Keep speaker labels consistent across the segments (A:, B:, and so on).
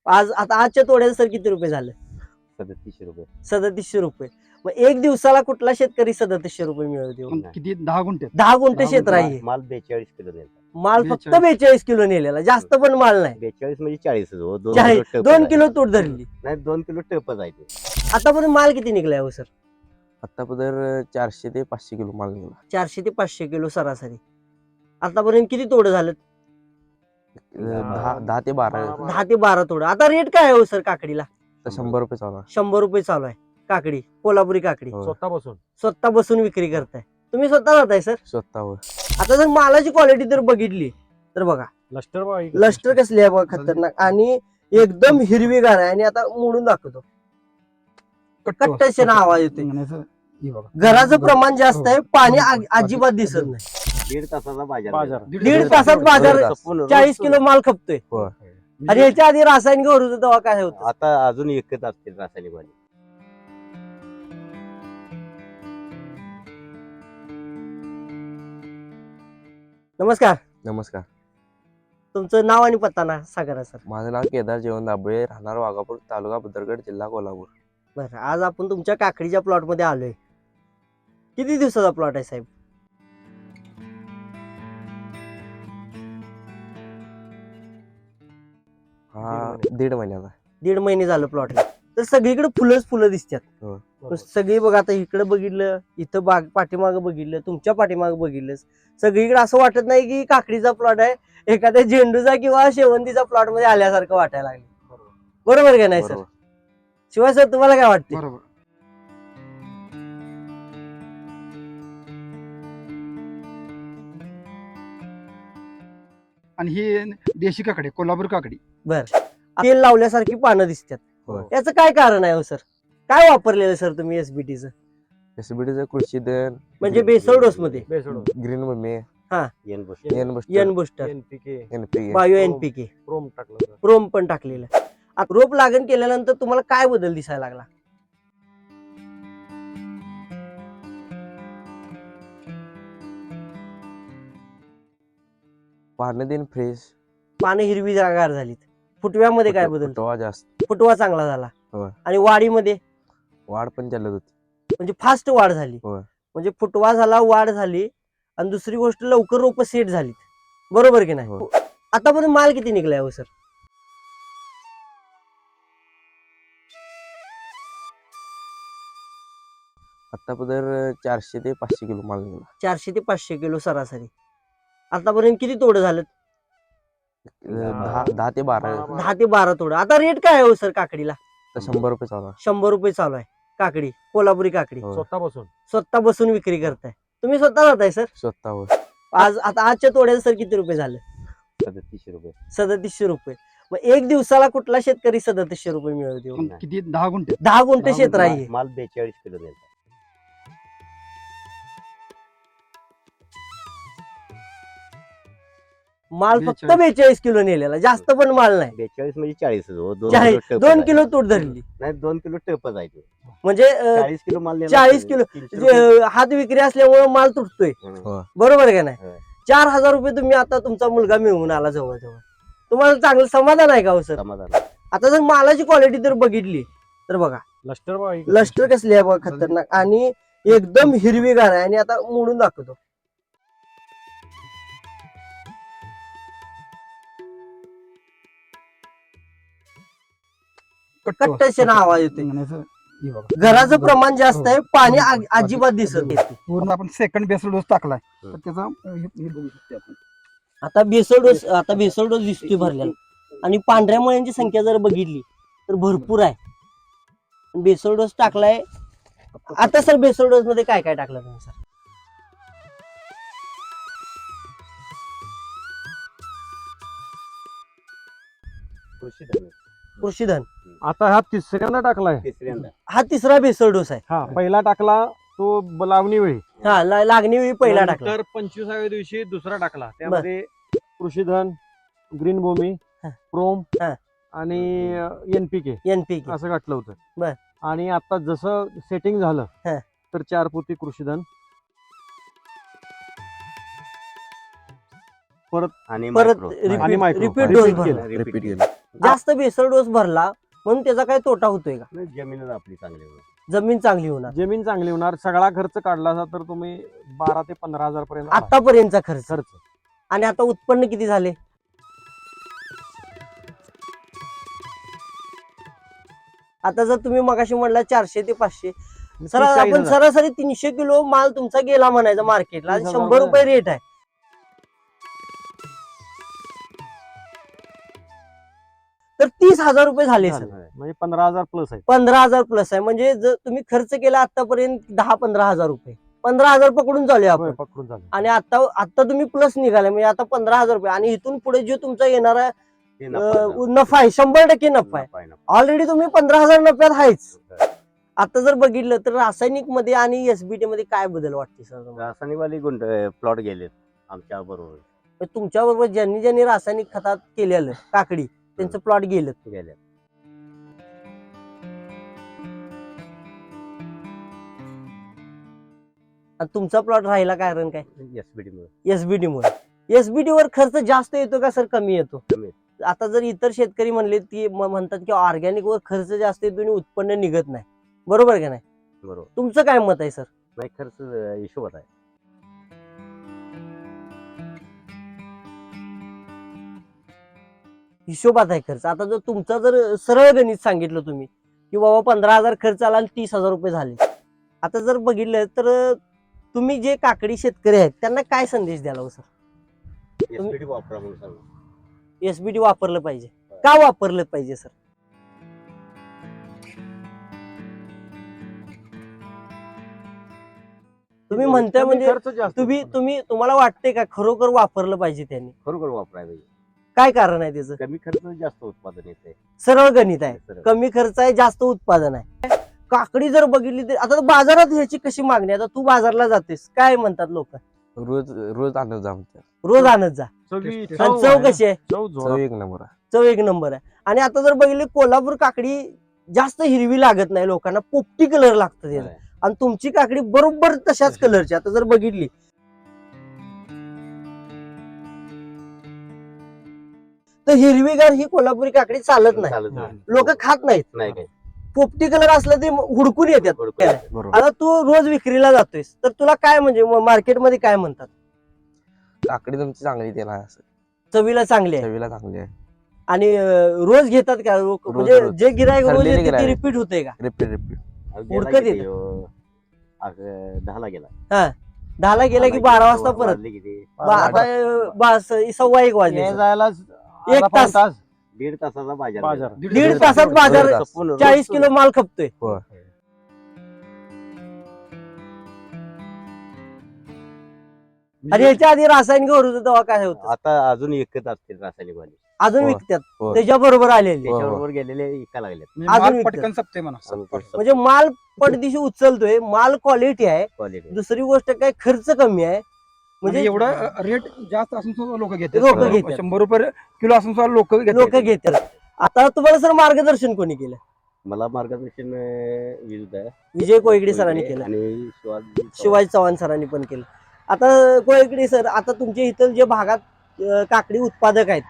A: आज आता आजच्या तोड्याचं सर किती रुपये झालं?
B: 3700 रुपये.
A: 3700 रुपये. मग एक दिवसाला कुठला शेतकरी 3700 रुपये मिळवतो?
C: पण किती 10 गुंठे
A: 10 गुंठे क्षेत्र
C: गुंठे.
A: आहे.
B: माल 42 किलो नेला.
A: माल फक्त
C: 42.
A: 42 किलो नेलेला, जास्त पण माल नाही.
B: 42 म्हणजे 40 हो.
A: 2 किलो तूट धरली.
B: नाही 2 किलो टपच आहे ते.
A: आतापर्यंत माल किती निघलाय हो सर?
D: आतापर्यंत 400 ते 500 किलो माल निघाला.
A: 400 ते 500 किलो सरासरी. आतापर्यंत किती तोडं झालं?
D: 10 ते 12.
A: 10 ते 12 तोडं. आता रेट काय आहे हो सर काकडीला?
D: तर 100 रुपये चालू आहे.
A: 100 रुपये चालू आहे काकडी, कोल्हापुरी काकडी.
D: हो.
A: स्वतः बसून विक्री करताय तुम्ही? स्वतः जाताय सर?
D: स्वतःवर.
A: आता जर मालाची क्वालिटी जर बघितली तर बघा, लष्टर कसली आहे बघा, खतरनाक आणि एकदम हिरवीगार आहे. आणि आता मोडून दाखवतो, कट्ट्याचे आवाज येतोय. घराचं प्रमाण जास्त आहे, पाणी अजिबात दिसत नाही.
B: 1.5 तासाचा बाजार.
A: 1.5 तासात बाजार 40 किलो माल खपतोय.
D: हो.
A: आणि ह्याच्या आधी रासायनिक होतं तेव्हा काय होतं?
B: आता अजून एकच असतील रासायनिक वाले.
A: नमस्कार,
D: नमस्कार.
A: तुमचं नाव आणि पत्ता ना सांगा ना सर.
D: माझं नाव केदार जेवण दाबळे, राहणार वाघापूर, तालुका भद्रगड, जिल्हा कोल्हापूर.
A: बरं, आज आपण तुमच्या काकडीच्या प्लॉट मध्ये आलोय. किती दिवसाचा प्लॉट आहे साहेब?
D: हा 1.5 महिन्याचा.
A: 1.5 महिने झालं प्लॉटला. तर सगळीकडे फुलं दिसतात.
D: हो.
A: सगळी बघा, आता इकडे बघितलं, इथं बाग पाठीमागं बघितलं, तुमच्या पाठीमागं बघितलं, सगळीकडे असं वाटत नाही की काकडीचा प्लॉट आहे, एखाद्या झेंडूचा किंवा शेवंतीचा प्लॉट मध्ये आल्यासारखं वाटायला लागलं. बरोबर का नाही सर?
D: बरोबर.
A: शिवाय सर तुम्हाला काय वाटतं?
C: बरोबर. आणि ही देशी काकडी, कोल्हापूर काकडी.
A: बर, तेल लावल्यासारखी पानं दिसतात.
D: होय.
A: याचं काय कारण आहे हो सर? काय वापरलेलं सर तुम्ही एसबीटीचं?
D: एसबीटीचं कृषी दन
A: म्हणजे बेसळ डोस मध्ये
D: green Bhumi,
B: N booster.
A: N booster,
D: NP,
A: bio NPK, PROM पण टाकलेलं. आता रोप लागण केल्यानंतर तुम्हाला काय बदल दिसायला लागला?
D: पानं दिन फ्रेश,
A: पानं हिरवी जागार झालीत. फुटव्यामध्ये काय बदल?
D: फुटवा जास्त,
A: फुटवा चांगला झाला.
D: होय.
A: आणि वाढीमध्ये
D: वाढ पण चालत होती.
A: म्हणजे फास्ट वाढ झाली.
D: होय.
A: म्हणजे फुटवा झाला, वाढ झाली, आणि दुसरी गोष्ट लवकर रोप सेट झाली. बरोबर की नाही?
D: होय.
A: आतापर्यंत माल किती निघलाय हो सर?
D: आतापर्यंत 400 ते 500 किलो माल निघाला.
A: 400 ते 500 किलो सरासरी. आतापर्यंत किती तोडं झालं?
D: 10 ते 12.
A: 10 ते 12 तोडं. आता रेट काय आहे हो सर काकडीला?
D: तर 100 रुपये चालू आहे.
A: 100 रुपये चालू आहे काकडी, कोल्हापुरी काकडी.
D: होय.
A: स्वतः बसून विक्री करताय तुम्ही? स्वतः जाताय सर?
D: स्वतःवर.
A: आज आता आजच्या तोड्याचं सर किती रुपये झालं?
B: 3700 रुपये.
A: 3700 रुपये. मग एक दिवसाला कुठला शेतकरी 3700 रुपये मिळवतो?
C: पण किती 10 गुंठे
A: 10 गुंठे क्षेत्र आहे.
B: माल 42 किलो नेला.
A: माल फक्त 42 किलो नेलेला, जास्त पण माल नाही.
B: 42 म्हणजे 40 हो.
A: 2 किलो तूट धरली.
B: नाही 2 किलो टपच आहे ते.
A: म्हणजे
B: 40 किलो माल नेला.
A: 40 किलो.
B: 300 रुपये.
A: हात विक्री असल्यामुळे माल तुटतोय.
B: हं.
A: बरोबर का नाही?
B: होय.
A: 4000 रुपये तुम्ही आता तुमचा मुलगा मिळवून आला जवळजवळ. तुम्हाला चांगलं समाधान आहे का हो सर?
B: समाधान.
A: आता जर मालाची क्वालिटी जर बघितली तर बघा, लष्टर कसली आहे बघा, खतरनाक आणि एकदम हिरवीगार आहे. आणि आता मोडून दाखवतो, कट्ट्याचे आवाज येतोय. घराचं प्रमाण जास्त आहे, पाणी अजिबात दिसत नाही.
C: पूर्ण आपण सेकंड बेसल डोस टाकलाय तर त्याचा हे बघू शकतो आपण.
A: आता बेसळ डोस दिसतोय भरलेला. आणि पांढऱ्या मुळ्यांची संख्या जर बघितली तर भरपूर आहे. बेसळ डोस टाकलाय. आता सर बेसळ डोस मध्ये काय काय टाकलं तुम्ही सर? कृषीधन.
E: आता हा तिसऱ्यांदा टाकलाय.
B: तिसऱ्यांदा.
A: हा तिसरा बेसळ डोस आहे.
E: हा पहिला टाकला तो लावणी वेळी,
A: हा लागणी वेळी पहिला टाकला.
E: तर 25व्या दिवशी दुसरा टाकला. त्यामध्ये कृषीधन, ग्रीन भूमी,
A: हा.
E: प्रोम
A: हा.
E: आणि एनपीके
A: एनपीके.
E: असं घातलं होतं.
A: बर.
E: आणि आता जसं सेटिंग झालं
A: हा.
E: तर 4 पोती कृषीधन,
B: आणि
A: परत
B: micro.
E: आणि micro.
A: रिपीट डोस
E: Repeat
A: भरला.
E: केलं.
D: रिपीट केलं.
A: जास्त बेसळ डोस भरला म्हणून त्याचा काय तोटा होतोय का?
B: नाही, जमीनच आपली चांगली होईल.
A: जमीन चांगली होणार
E: जमीन चांगली होणार. सगळा खर्च काढला असा तर तुम्ही 12 ते 15,000 पर्यंत आला.
A: आतापर्यंतचा खर्च
E: खर्च
A: आणि आता उत्पन्न किती झाले? आता जर तुम्ही मगाशी म्हणला 400 ते 500, सर
E: 40,000.
A: आपण सरासरी 300 किलो माल तुमचा गेला म्हणायचा मार्केटला,
E: 30,000
A: 100 रुपये रेट आहे. तर 30,000 रुपये झाले सर.
E: म्हणजे 15,000 प्लस आहे.
A: 15,000 प्लस आहे. म्हणजे जर तुम्ही खर्च केला आतापर्यंत 10-15,000 रुपये, 15,000 पकडून चालू आपण.
E: होय, पकडून झालं.
A: आणि आता तुम्ही प्लस निघाले म्हणजे आता 15,000 रुपये आणि इथून पुढे जो तुमचा येणारा
B: ते नफा
A: नफा आहे 100% नफा आहे.
B: नफा आहे, नफा.
A: ऑलरेडी तुम्ही 15,000 नफ्यात आहेच. आता जर बघितलं तर रासायनिक मध्ये आणि एसबीटी मध्ये काय बदल वाटते सर तुम्हाला?
B: रासायनिकवाली प्लॉट गेलेत आमच्या बरोबर
A: तुमच्या बरोबर ज्यांनी ज्यांनी रासायनिक खतात केलेलं काकडी त्यांचं प्लॉट गेलं.
B: गेले.
A: आणि तुमचा प्लॉट राहिला कारण काय?
B: एसबीडी मुळे
A: एसबीटी मुळे. एसबीटी वर खर्च जास्त येतो का सर कमी येतो?
B: कमी.
A: आता जर इतर शेतकरी म्हणले की म्हणतात की ऑर्गॅनिक वर खर्च जास्त येतो आणि उत्पन्न निघत नाही, बरोबर का नाही?
B: बरोबर.
A: तुमचं काय मत आहे सर?
B: नाही, खर्च हिशोबात आहे.
A: हिशोबात आहे खर्च. आता जर तुमचा जर सरळ गणित सांगितलं तुम्ही की बाबा 15,000 खर्च आला आणि 30,000 रुपये झाले, आता जर बघितलं तर तुम्ही जे काकडी शेतकरी आहेत त्यांना काय संदेश द्याल हो सर?
B: एसबीडी वापरा म्हणून सांगू.
A: एसबीटी वापरलं पाहिजे. का वापरलं पाहिजे सर? तुम्ही म्हणताय म्हणजे
E: खर्च जास्त.
A: तुम्हाला वाटतंय का खरोखर वापरलं पाहिजे त्यांनी?
B: खरोखर वापरायला पाहिजे.
A: काय कारण आहे त्याचं?
B: कमी खर्च जास्त उत्पादन येते.
A: सरळ गणित आहे.
B: सरळ.
A: कमी खर्च आहे, जास्त उत्पादन आहे. काकडी जर बघितली तर आता बाजारात ह्याची कशी मागणी आहे? आता तू बाजारला जातेस, काय म्हणतात लोक?
D: रोज आणत जा म्हणतात.
A: रोज आणत जा.
E: चवी-
A: आणि
E: चव
A: चव
E: आहे ना.
A: कशी आहे?
E: चव
D: चव
E: जोरात.
D: एक नंबर आहे.
A: चव एक नंबर आहे. आणि आता जर बघितली कोल्हापूर काकडी जास्त हिरवी लागत नाही लोकांना, पोपटी कलर लागतं त्याला. आणि तुमची काकडी बरोबर तशाच कलरची. आता जर बघितली तर हिरवीगार ही कोल्हापुरी काकडी चालत नाही,
B: चालत नाही.
A: लोक खात नाहीत.
B: नाही काय.
A: पोपटी कलर असला ते हुडकून येतात.
B: हुडकून येतात.
D: बरोबर.
A: आता तू रोज विक्रीला जातोयस तर तुला काय म्हणजे मार्केटमध्ये काय म्हणतात?
D: काकडी तुमची चांगली ते नाही असं.
A: चवीला चांगली आहे
D: चवीला चांगली आहे.
A: आणि रोज घेतात का लोक? म्हणजे
D: रोज.
A: जे गिरायक रोज
D: ठरलेले
A: येते ते
D: गिऱ्हाईक.
A: रिपीट होते का?
D: रिपीट
B: गेला
A: हुडकत
B: किती,
A: येतं.
B: 10ला गेला.
A: 10ला गेला की 12 वाजता परत.
B: वाजले किती?
A: आता 1:15 वाजले.
E: हे जायला
A: एक
E: अर्धा पाऊण
A: तास.
B: 1.5 तासाचा बाजार.
E: बाजार.
A: दीड तासात बाजार
D: दीड तास.
A: 40 किलो माल खपतोय.
D: होय.
A: आणि याच्या आधी रासायनिक वर होतं तेव्हा काय होतं?
B: आता अजून एकच असतील रासायनिकवाले.
A: अजून
D: होय.
A: विकतात
D: होय.
A: त्याच्या बरोबर आलेले.
D: होय.
B: त्याच्याबरोबर गेलेले इका लागले.
C: म्हणजे
A: अजून
C: माल
A: विकतात.
C: पटकन सपते म्हणा.
A: म्हणजे माल पटदिशी उचलतोय, माल क्वालिटी आहे.
B: क्वालिटी.
A: दुसरी गोष्ट काय खर्च कमी आहे.
C: म्हणजे
A: म्हणजे
C: एवढं रेट जास्त असून सुद्धा लोक घेतात.
A: लोकं घेतात.
C: 100 रुपये किलो असून सुद्धा लोक
A: लोक घेतात. आता तुम्हाला सर मार्गदर्शन कोणी केलं?
B: मला मार्गदर्शन विरुद्ध आहे.
A: विजय कोयगडे सरांनी केलं
B: आणि
A: शिवाजी चव्हाण सरांनी पण केलं. आता कोयगडे सर, आता तुमच्या इथं जे भागात काकडी उत्पादक आहेत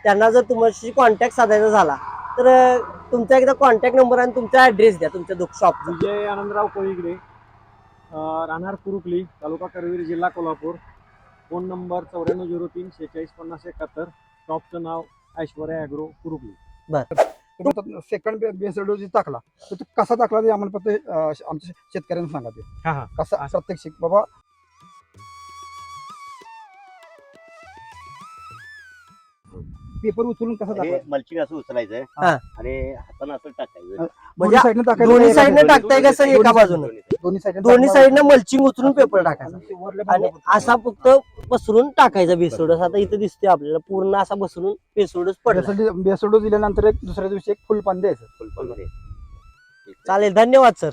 A: त्यांना जर तुमच्याशी कॉन्टॅक्ट साधायचा झाला तर तुमचा एकदा कॉन्टॅक्ट नंबर आणि तुमचा ऍड्रेस द्या तुमच्या शॉपचा.
E: विजय आनंदराव कोळीगडे, राहणार कुरुकली, तालुका करवीर, जिल्हा कोल्हापूर. Phone number 9403 46 50 71. शॉपचं नाव Aishwarya agro Kurukali.
C: Second base dose टाकला तर तो कसा टाकला ते आम्हाला फक्त आमच्या शेतकऱ्यांना सांगा ते.
E: हा हा.
C: कसा प्रत्येक बाबा पेपर उचलून कसा टाकला
B: मल्चिंग असं उचलायचं
A: हा.
B: आणि हाताने असं टाकायचं.
A: म्हणजे
C: साईडने टाकायचं.
A: दोन्ही साईडने टाकताय का सर? एका बाजूने दोन्ही साईडने मल्चिंग उचलून पेपर टाकायचा आणि असा फक्त पसरून टाकायचा बेसोडस. आता इथं दिसतोय आपल्याला पूर्ण असा बसरून बेसोडस पडला.
C: बेस डोस दिल्यानंतर एक दुसऱ्या दिवशी एक फुल पाणी द्यायचं.
B: फुलपान मध्ये.
A: चालेल, धन्यवाद सर.